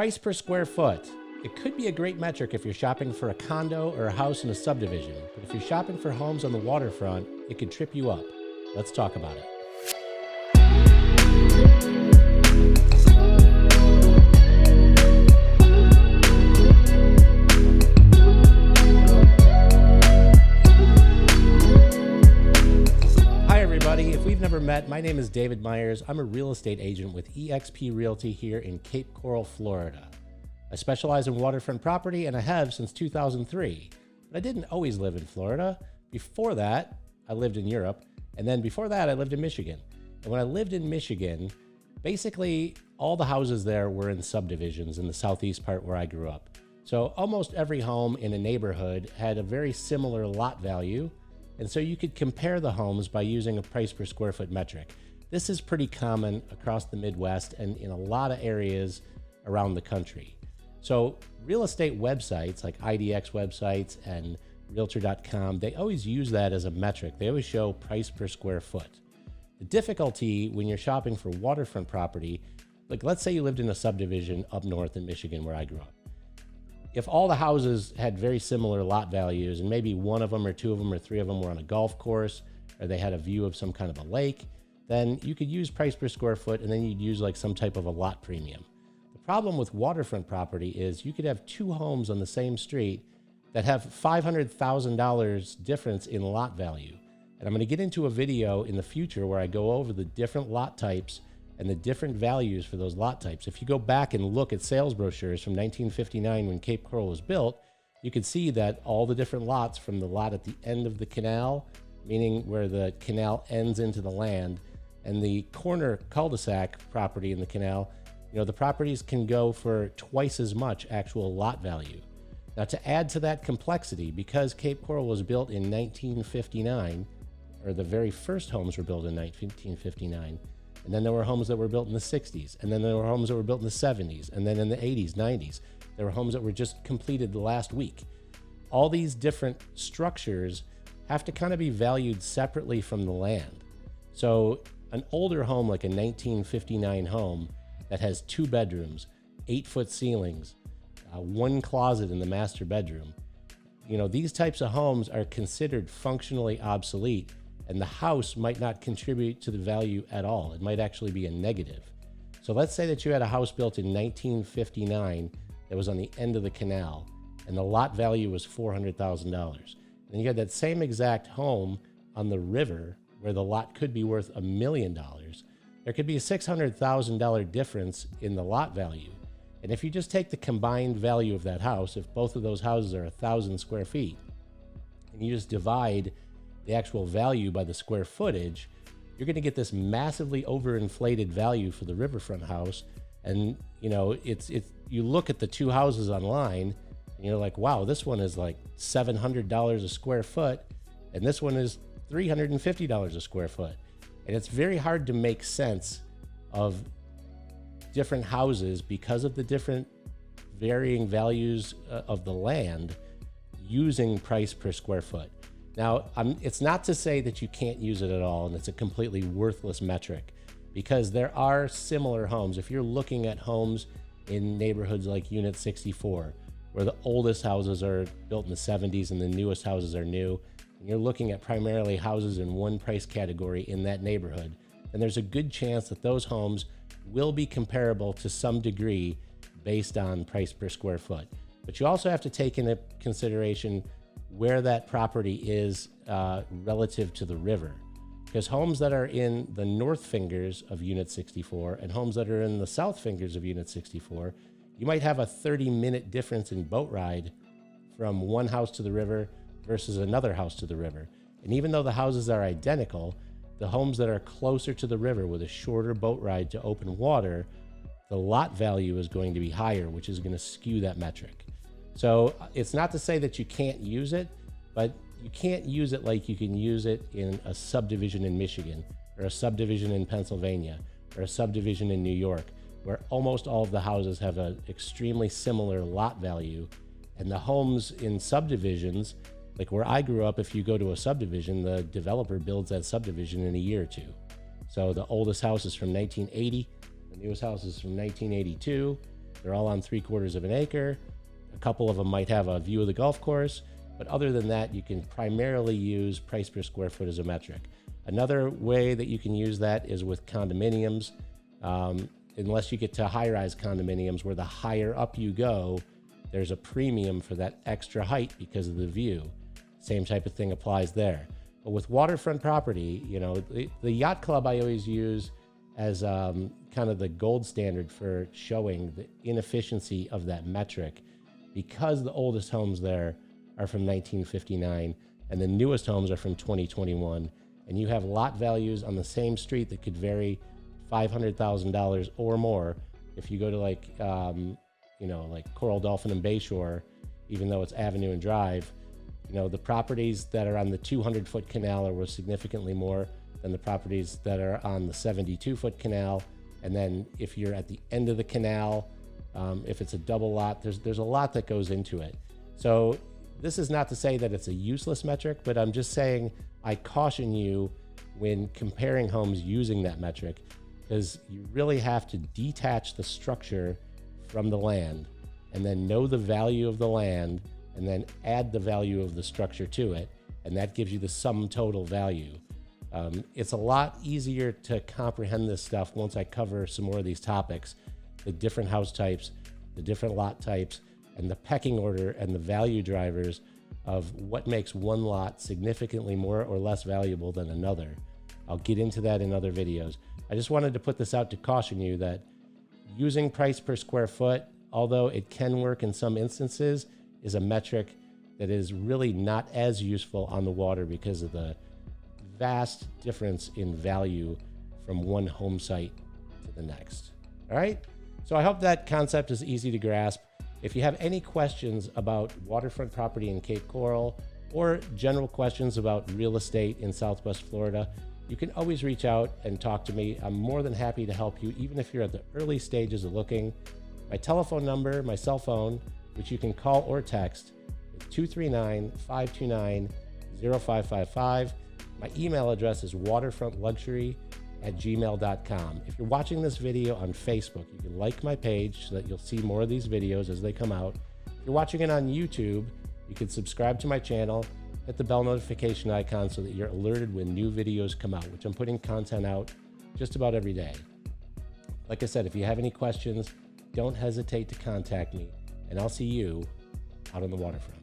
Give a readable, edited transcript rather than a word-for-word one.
Price per square foot. It could be a great metric if you're shopping for a condo or a house in a subdivision, but if you're shopping for homes on the waterfront, it could trip you up. Let's talk about it. If we've never met, my name is David Myers. I'm a real estate agent with eXp Realty here in Cape Coral, Florida. I specialize in waterfront property and I have since 2003. But I didn't always live in Florida. Before that, I lived in Europe. And then before that, I lived in Michigan. And when I lived in Michigan, basically all the houses there were in subdivisions in the southeast part where I grew up. So almost every home in a neighborhood had a very similar lot value. And so you could compare the homes by using a price per square foot metric. This is pretty common across the Midwest and in a lot of areas around the country. So real estate websites like IDX websites and Realtor.com, they always use that as a metric. They always show price per square foot. The difficulty when you're shopping for waterfront property, like let's say you lived in a subdivision up north in Michigan where I grew up. If all the houses had very similar lot values and maybe one of them or two of them or three of them were on a golf course or they had a view of some kind of a lake, then you could use price per square foot and then you'd use like some type of a lot premium. The problem with waterfront property is you could have two homes on the same street that have $500,000 difference in lot value. And I'm going to get into a video in the future where I go over the different lot types and the different values for those lot types. If you go back and look at sales brochures from 1959 when Cape Coral was built, you can see that all the different lots from the lot at the end of the canal, meaning where the canal ends into the land, and the corner cul-de-sac property in the canal, the properties can go for twice as much actual lot value. Now to add to that complexity, because Cape Coral was built in 1959, or the very first homes were built in 1959, and then there were homes that were built in the 60s, and then there were homes that were built in the 70s, and then in the 80s, 90s. There were homes that were just completed last week. All these different structures have to kind of be valued separately from the land. So an older home like a 1959 home that has 2 bedrooms, 8-foot ceilings, 1 closet in the master bedroom, these types of homes are considered functionally obsolete, and the house might not contribute to the value at all. It might actually be a negative. So let's say that you had a house built in 1959 that was on the end of the canal, and the lot value was $400,000. And you had that same exact home on the river where the lot could be worth $1 million. There could be a $600,000 difference in the lot value. And if you just take the combined value of that house, if both of those houses are 1,000 square feet, and you just divide the actual value by the square footage, you're going to get this massively overinflated value for the riverfront house. And you look at the two houses online and you're like, wow, this one is like $700 a square foot and this one is $350 a square foot. And it's very hard to make sense of different houses because of the different varying values of the land using price per square foot. Now, it's not to say that you can't use it at all and it's a completely worthless metric, because there are similar homes. If you're looking at homes in neighborhoods like Unit 64, where the oldest houses are built in the 70s and the newest houses are new, and you're looking at primarily houses in one price category in that neighborhood, then there's a good chance that those homes will be comparable to some degree based on price per square foot. But you also have to take into consideration where that property is relative to the river. Because homes that are in the north fingers of Unit 64 and homes that are in the south fingers of Unit 64, you might have a 30-minute difference in boat ride from one house to the river versus another house to the river. And even though the houses are identical, the homes that are closer to the river with a shorter boat ride to open water, the lot value is going to be higher, which is going to skew that metric. So it's not to say that you can't use it, but you can't use it like you can use it in a subdivision in Michigan or a subdivision in Pennsylvania or a subdivision in New York, where almost all of the houses have an extremely similar lot value. And the homes in subdivisions, like where I grew up, if you go to a subdivision, the developer builds that subdivision in a year or two. So the oldest house is from 1980, the newest house is from 1982. They're all on 3/4 of an acre. A couple of them might have a view of the golf course, but other than that, you can primarily use price per square foot as a metric. Another way that you can use that is with condominiums, unless you get to high-rise condominiums where the higher up you go, there's a premium for that extra height because of the view. Same type of thing applies there. But with waterfront property, you know, the yacht club I always use as kind of the gold standard for showing the inefficiency of that metric, because the oldest homes there are from 1959 and the newest homes are from 2021. And you have lot values on the same street that could vary $500,000 or more. If you go to like, you know, like Coral, Dolphin, and Bayshore, even though it's Avenue and Drive, you know, the properties that are on the 200-foot canal are worth significantly more than the properties that are on the 72-foot canal. And then if you're at the end of the canal, if it's a double lot, there's a lot that goes into it. So this is not to say that it's a useless metric, but I'm just saying I caution you when comparing homes using that metric, because you really have to detach the structure from the land and then know the value of the land and then add the value of the structure to it. And that gives you the sum total value. It's a lot easier to comprehend this stuff once I cover some more of these topics, the different house types, the different lot types, and the pecking order and the value drivers of what makes one lot significantly more or less valuable than another. I'll get into that in other videos. I just wanted to put this out to caution you that using price per square foot, although it can work in some instances, is a metric that is really not as useful on the water because of the vast difference in value from one home site to the next. All right, so I hope that concept is easy to grasp. If you have any questions about waterfront property in Cape Coral or general questions about real estate in Southwest Florida, you can always reach out and talk to me. I'm more than happy to help you, even if you're at the early stages of looking. My telephone number, my cell phone, which you can call or text, is 239-529-0555. My email address is waterfrontluxury@gmail.com. If you're watching this video on Facebook, you can like my page so that you'll see more of these videos as they come out. If you're watching it on YouTube, you can subscribe to my channel, hit the bell notification icon so that you're alerted when new videos come out, which I'm putting content out just about every day. Like I said, if you have any questions, don't hesitate to contact me, and I'll see you out on the waterfront.